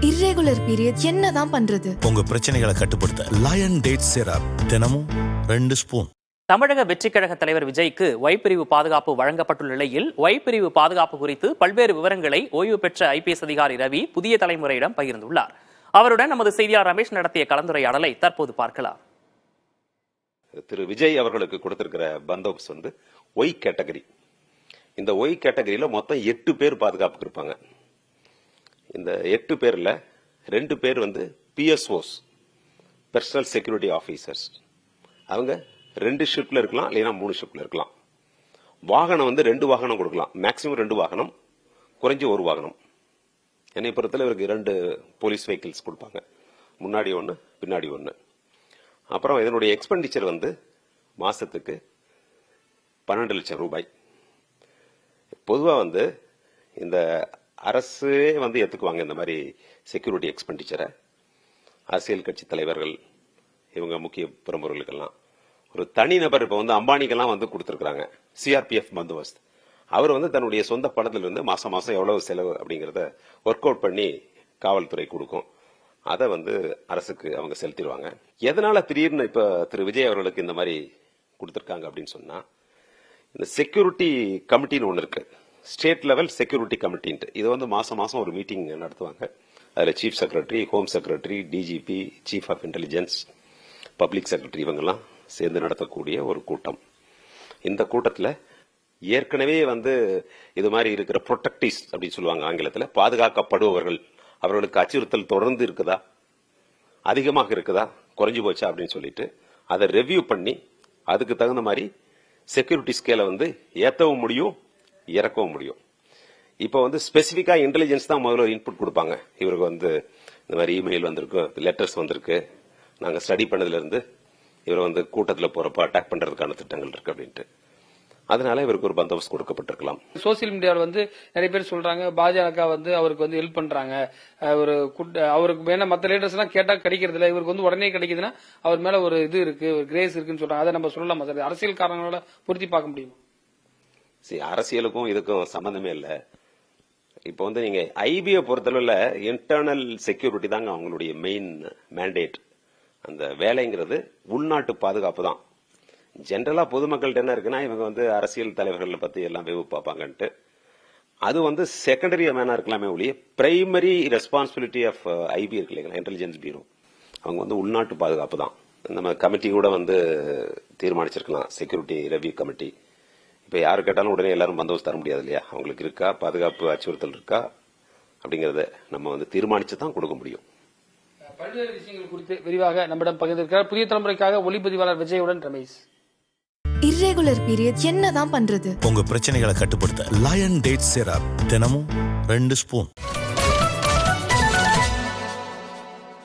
irregular periods என்னதான் பண்றது? உங்க பிரச்சனைகளை கட்டுப்படுத்த லயன் டேட் சிரப் தினமும் 2 ஸ்பூன். தமிழக வெற்றிக் கழக தலைவர் விஜய்க்கு ஒய் பிரிவு பாதுகாப்பு வழங்கப்பட்டுள்ள நிலையில் ஒய் பிரிவு பாதுகாப்பு குறித்து பல்வேறு விவரங்களை ஓய்வு பெற்ற ஐபிஎஸ் அதிகாரி ரவி புதிய தலைமுறையிடம் பகிர்ந்துள்ளார். அவருடன் நமது செய்தியாளர் ரமேஷ் நடத்திய கலந்துரையாடலை தற்போது பார்க்கலாம். திரு விஜய் அவர்களுக்கு கொடுத்திருக்கிற பந்தோபஸ்து வந்து ஒய் கேட்டகரி. இந்த ஒய் கேட்டகரியில மொத்தம் 8 பேர் பாதுகாப்புக்கு இருப்பாங்க. இந்த 8 பேர்ல 2 பேர் வந்து பிஎஸ்ஓஸ், பர்சனல் செக்யூரிட்டி ஆபீசர்ஸ். அவங்க 2 ஷிப்ட்ல இருக்கலாம், இல்லைன்னா 3 ஷிப்ட்ல இருக்கலாம். வாகனம் வந்து 2 வாகனம் கொடுக்கலாம், மேக்சிமம் 2 வாகனம், குறைஞ்ச 1 வாகனம். என்னை பொறுத்தல இவருக்கு 2 போலீஸ் வெஹிக்கிள்ஸ் கொடுப்பாங்க, முன்னாடி 1 பின்னாடி 1. அப்புறம் இதனுடைய எக்ஸ்பெண்டிச்சர் வந்து மாசத்துக்கு 12 லட்சம் ரூபாய். பொதுவாக வந்து இந்த அரசு வந்து ஏற்றுக்குவாங்க இந்த மாதிரி செக்யூரிட்டி எக்ஸ்பெண்டிச்சரை. அரசியல் கட்சி தலைவர்கள், இவங்க முக்கிய பிரமுகர்களுக்கெல்லாம். ஒரு தனிநபர் இப்போ வந்து அம்பானிக்கெல்லாம் வந்து கொடுத்துருக்காங்க சிஆர்பிஎஃப் பந்தோபஸ்து. அவர் வந்து தன்னுடைய சொந்த பணத்திலிருந்து மாசம் மாசம் எவ்வளவு செலவு அப்படிங்கிறத ஒர்க் அவுட் பண்ணி காவல்துறை கொடுக்கும். அதை வந்து அரசுக்கு அவங்க செலுத்திடுவாங்க. எதனால திடீர்னு இப்ப திரு விஜய் அவர்களுக்கு இந்த மாதிரி கொடுத்திருக்காங்க அப்படின்னு சொன்னா, இந்த செக்யூரிட்டி கமிட்டின்னு ஒன்று இருக்கு, ஸ்டேட் லெவல் செக்யூரிட்டி கமிட்டின்ட்டு. இது வந்து மாசம் மாசம் ஒரு மீட்டிங் நடத்துவாங்க. அதுல chief secretary, home secretary, DGP, chief of intelligence, public secretary இவங்கெல்லாம் சேர்ந்து நடத்தக்கூடிய ஒரு கூட்டம். இந்த கூட்டத்தில் ஏற்கனவே வந்து இது மாதிரி இருக்கிற ப்ரொடெக்டிவ்ஸ் அப்படின்னு சொல்லுவாங்க ஆங்கிலத்தில், பாதுகாக்கப்படுபவர்கள், அவர்களுக்கு அச்சுறுத்தல் தொடர்ந்து இருக்குதா, அதிகமாக இருக்குதா, குறைஞ்சு போச்சா அப்படின்னு சொல்லிட்டு அதை ரெவ்யூ பண்ணி அதுக்கு தகுந்த மாதிரி செக்யூரிட்டி ஸ்கேலை வந்து ஏற்றவும் முடியும், இறக்கவும் முடியும். இப்போ வந்து ஸ்பெசிஃபிக்கா இன்டெலிஜென்ஸ் தான் முதல்ல இன்புட் கொடுப்பாங்க. இவருக்கு வந்து இந்த மாதிரி இமெயில் வந்திருக்கு, லெட்டர்ஸ் வந்திருக்கு, நாங்கள் ஸ்டடி பண்ணதுல இருந்து இவர் வந்து கூட்டத்தில் போறப்ப அட்டாக் பண்றதுக்கான திட்டங்கள் இருக்கு அப்படின்ட்டு. அதனால இவருக்கு ஒரு பந்தோபஸ்து கொடுக்கப்பட்டிருக்கலாம். சோசியல் மீடியாவில் வந்து நிறைய பேர் சொல்றாங்க பாஜக வந்து அவருக்கு வந்து ஹெல்ப் பண்றாங்க, அவருக்கு வேணா மற்ற லீடர்ஸ் எல்லாம் கேட்டா கிடைக்கிறது இல்ல, இவருக்கு வந்து உடனே கிடைக்குதுன்னா அவர் மேல ஒரு இது இருக்கு, ஒரு கிரேஸ் இருக்குன்னு சொல்றாங்க. அதை நம்ம சொல்லலாமா சார்? அரசியல் காரணங்களோட பொருத்தி பார்க்க முடியுமா? சரி, அரசியலுக்கும் இதுக்கும் சம்பந்தமே இல்ல. இப்போ வந்து நீங்க ஐபியை பொறுத்தளவுல இன்டர்னல் செக்யூரிட்டி தாங்க அவங்களுடைய மெயின் மேண்டேட். அந்த வேலைங்கிறது உள்நாட்டு பாதுகாப்பு தான். ஜென்ரலா பொதுமக்கள்கிட்ட என்ன இருக்குன்னா, இவங்க வந்து அரசியல் தலைவர்கள் பத்தி எல்லாம் வெவு பார்ப்பாங்கன்ட்டு. அது வந்து செகண்டரி மேனா இருக்கலாமே ஒழிய பிரைமரி ரெஸ்பான்சிபிலிட்டி ஆஃப் ஐபி இருக்கு இல்லைங்களா, இன்டெலிஜென்ஸ் பியூரோ, அவங்க வந்து உள்நாட்டு பாதுகாப்பு தான். நம்ம கமிட்டி கூட வந்து தீர்மானிச்சிருக்கலாம், செக்யூரிட்டி ரெவ்யூ கமிட்டி. இப்ப யாரு கேட்டாலும் உடனே எல்லாரும் பந்தோபஸ்து தர முடியாது இல்லையா, அவங்களுக்கு இருக்கா பாதுகாப்பு அச்சுறுத்தல் இருக்கா அப்படிங்கறத நம்ம வந்து தீர்மானிச்சு தான் கொடுக்க முடியும். பல்வேறு விஷயங்கள் குறித்து விரிவாக நம்மிடம் பகிர்ந்திருக்கிறார் புதிய தலைமுறைக்காக ஒளிப்பதிவாளர் விஜயுடன் ரமேஷ். irregular periods என்னதான் பண்றது? உங்க பிரச்சனைகளை கட்டுப்படுத்த லயன் டேட் சிரப் தினமும் 2 ஸ்பூன்.